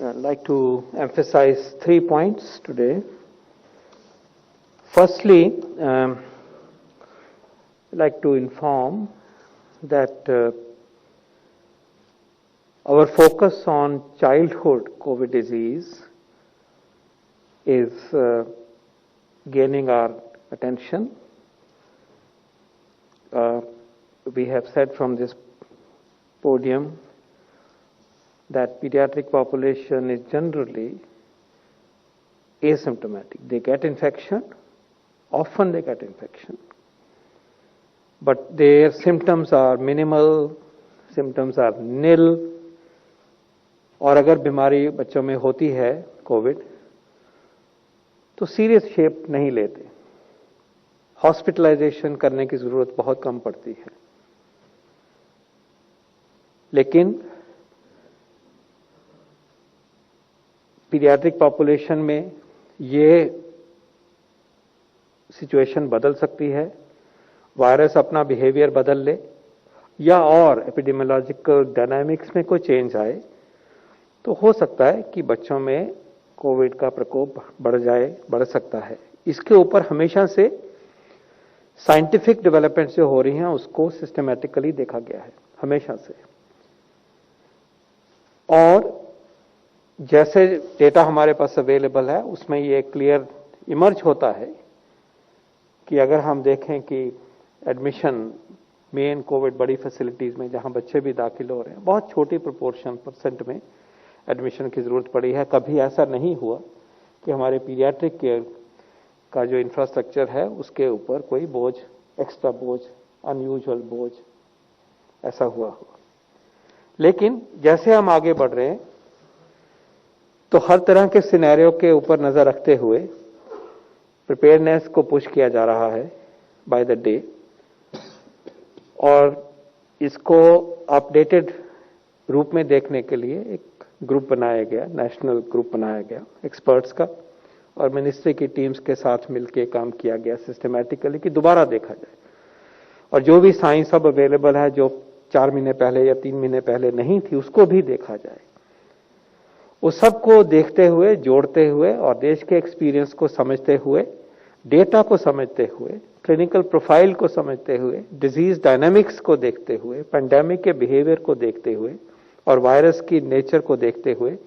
I'd like to emphasize 3 points today. Firstly, I'd like to inform that our focus on childhood COVID disease is gaining our attention. We have said from this podium that pediatric population is generally asymptomatic. They get infection, often they get infection, but their symptoms are minimal, symptoms are nil, और अगर बीमारी बच्चों में होती है Covid तो serious shape नहीं लेते, हॉस्पिटलाइजेशन करने की जरूरत बहुत कम पड़ती है। लेकिन पीडियाट्रिक पॉपुलेशन में ये सिचुएशन बदल सकती है, वायरस अपना बिहेवियर बदल ले या और एपिडेमियोलॉजिकल डायनामिक्स में कोई चेंज आए तो हो सकता है कि बच्चों में कोविड का प्रकोप बढ़ सकता है। इसके ऊपर हमेशा से साइंटिफिक डेवलपमेंट जो हो रही हैं उसको सिस्टमैटिकली देखा गया है हमेशा से, और जैसे डेटा हमारे पास अवेलेबल है उसमें ये क्लियर इमर्ज होता है कि अगर हम देखें कि एडमिशन मेन कोविड बड़ी फैसिलिटीज में जहां बच्चे भी दाखिल हो रहे हैं, बहुत छोटी परसेंट में एडमिशन की जरूरत पड़ी है। कभी ऐसा नहीं हुआ कि हमारे पीडियाट्रिक केयर का जो इंफ्रास्ट्रक्चर है उसके ऊपर कोई बोझ, एक्स्ट्रा बोझ, अनयूजुअल बोझ ऐसा हुआ। लेकिन जैसे हम आगे बढ़ रहे हैं तो हर तरह के सिनेरियो के ऊपर नजर रखते हुए प्रिपेयरनेस को पुश किया जा रहा है बाय द डे, और इसको अपडेटेड रूप में देखने के लिए एक ग्रुप बनाया गया, नेशनल ग्रुप बनाया गया एक्सपर्ट्स का, और मिनिस्ट्री की टीम्स के साथ मिलकर काम किया गया सिस्टमैटिकली कि दोबारा देखा जाए और जो भी साइंस अब अवेलेबल है जो 4 महीने पहले या 3 महीने पहले नहीं थी उसको भी देखा जाए। उस सबको देखते हुए, जोड़ते हुए और देश के एक्सपीरियंस को समझते हुए, डेटा को समझते हुए, क्लिनिकल प्रोफाइल को समझते हुए, डिजीज डायनामिक्स को देखते हुए, पैंडेमिक के बिहेवियर को देखते हुए और वायरस की नेचर को देखते हुए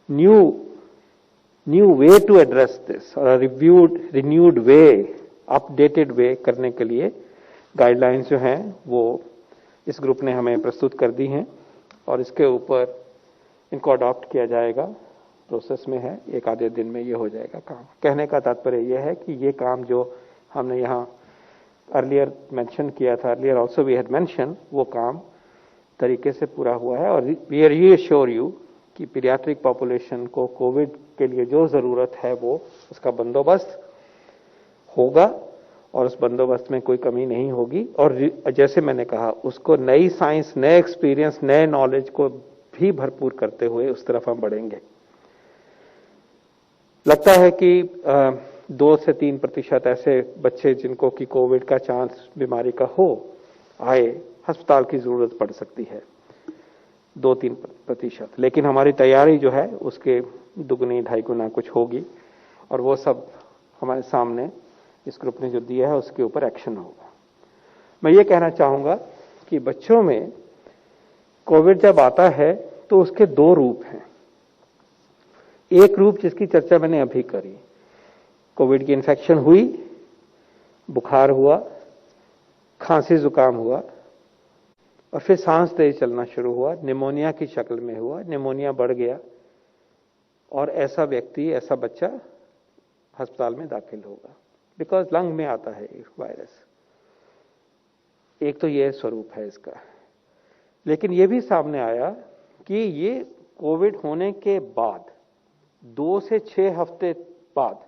new way to address this और रिन्यूड वे, अपडेटेड वे करने के लिए गाइडलाइंस जो हैं वो इस ग्रुप ने हमें प्रस्तुत कर दी हैं और इसके ऊपर इनको अडॉप्ट किया जाएगा, प्रोसेस में है, एक आधे दिन में ये हो जाएगा काम। कहने का तात्पर्य यह है कि ये काम जो हमने यहाँ अर्लियर मेंशन किया था, earlier also we had mention, वो काम तरीके से पूरा हुआ है और वी आर रीअश्योर यू कि पीडियाट्रिक पॉपुलेशन को कोविड के लिए जो जरूरत है वो उसका बंदोबस्त होगा और उस बंदोबस्त में कोई कमी नहीं होगी। और जैसे मैंने कहा उसको नई साइंस, नए एक्सपीरियंस, नए नॉलेज को भी भरपूर करते हुए उस तरफ हम बढ़ेंगे। लगता है कि 2 से 3% ऐसे बच्चे जिनको कि कोविड का चांस बीमारी का हो आए, अस्पताल की जरूरत पड़ सकती है, 2-3%। लेकिन हमारी तैयारी जो है उसके दुगनी 2.5 गुना कुछ होगी और वो सब हमारे सामने इस ग्रुप ने जो दिया है उसके ऊपर एक्शन होगा। मैं ये कहना चाहूंगा कि बच्चों में कोविड जब आता है तो उसके 2 रूप हैं। एक रूप जिसकी चर्चा मैंने अभी करी, कोविड की इन्फेक्शन हुई, बुखार हुआ, खांसी जुकाम हुआ और फिर सांस तेज चलना शुरू हुआ, निमोनिया की शक्ल में हुआ, निमोनिया बढ़ गया और ऐसा व्यक्ति, ऐसा बच्चा अस्पताल में दाखिल होगा बिकॉज लंग में आता है वायरस। एक तो यह स्वरूप है इसका। लेकिन यह भी सामने आया कि ये कोविड होने के बाद 2 से 6 हफ्ते बाद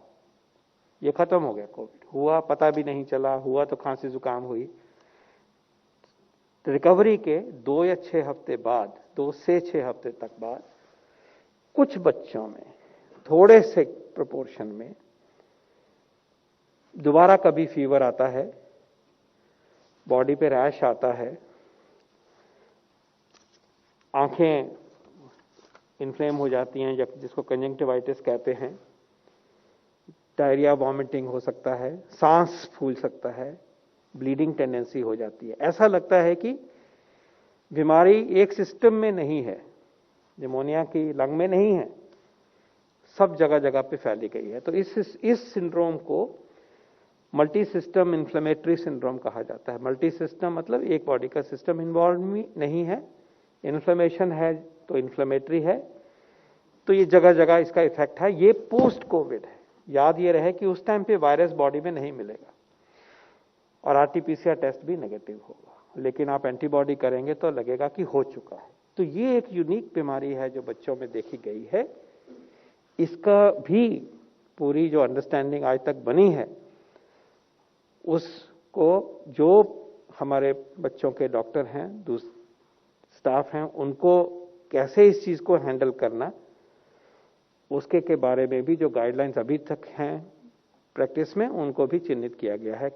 ये खत्म हो गया। कोविड हुआ, पता भी नहीं चला, हुआ तो खांसी जुकाम हुई। रिकवरी के 2 या 6 हफ्ते बाद, 2 से 6 हफ्ते तक बाद कुछ बच्चों में थोड़े से प्रोपोर्शन में दोबारा कभी फीवर आता है, बॉडी पे रैश आता है, आंखें इन्फ्लेम हो जाती हैं, जिसको कंजंक्टिवाइटिस कहते हैं, डायरिया, वॉमिटिंग हो सकता है, सांस फूल सकता है, ब्लीडिंग टेंडेंसी हो जाती है। ऐसा लगता है कि बीमारी एक सिस्टम में नहीं है, निमोनिया की लंग में नहीं है, सब जगह जगह पे फैली गई है। तो इस सिंड्रोम को मल्टी सिस्टम इन्फ्लेमेटरी सिंड्रोम कहा जाता है। मल्टी सिस्टम मतलब एक बॉडी का सिस्टम इन्वॉल्व नहीं है, इन्फ्लेमेशन है तो इन्फ्लेमेटरी है, तो ये जगह जगह इसका इफेक्ट है। ये पोस्ट कोविड है। याद ये रहे कि उस टाइम पे वायरस बॉडी में नहीं मिलेगा और आरटीपीसीआर टेस्ट भी नेगेटिव होगा, लेकिन आप एंटीबॉडी करेंगे तो लगेगा कि हो चुका है। तो ये एक यूनिक बीमारी है जो बच्चों में देखी गई है। इसका भी पूरी जो अंडरस्टैंडिंग आज तक बनी है, उसको जो हमारे बच्चों के डॉक्टर हैं, स्टाफ हैं, उनको कैसे इस चीज को हैंडल करना, उसके बारे में भी जो गाइडलाइंस अभी तक हैं प्रैक्टिस में, उनको भी चिन्हित किया गया है।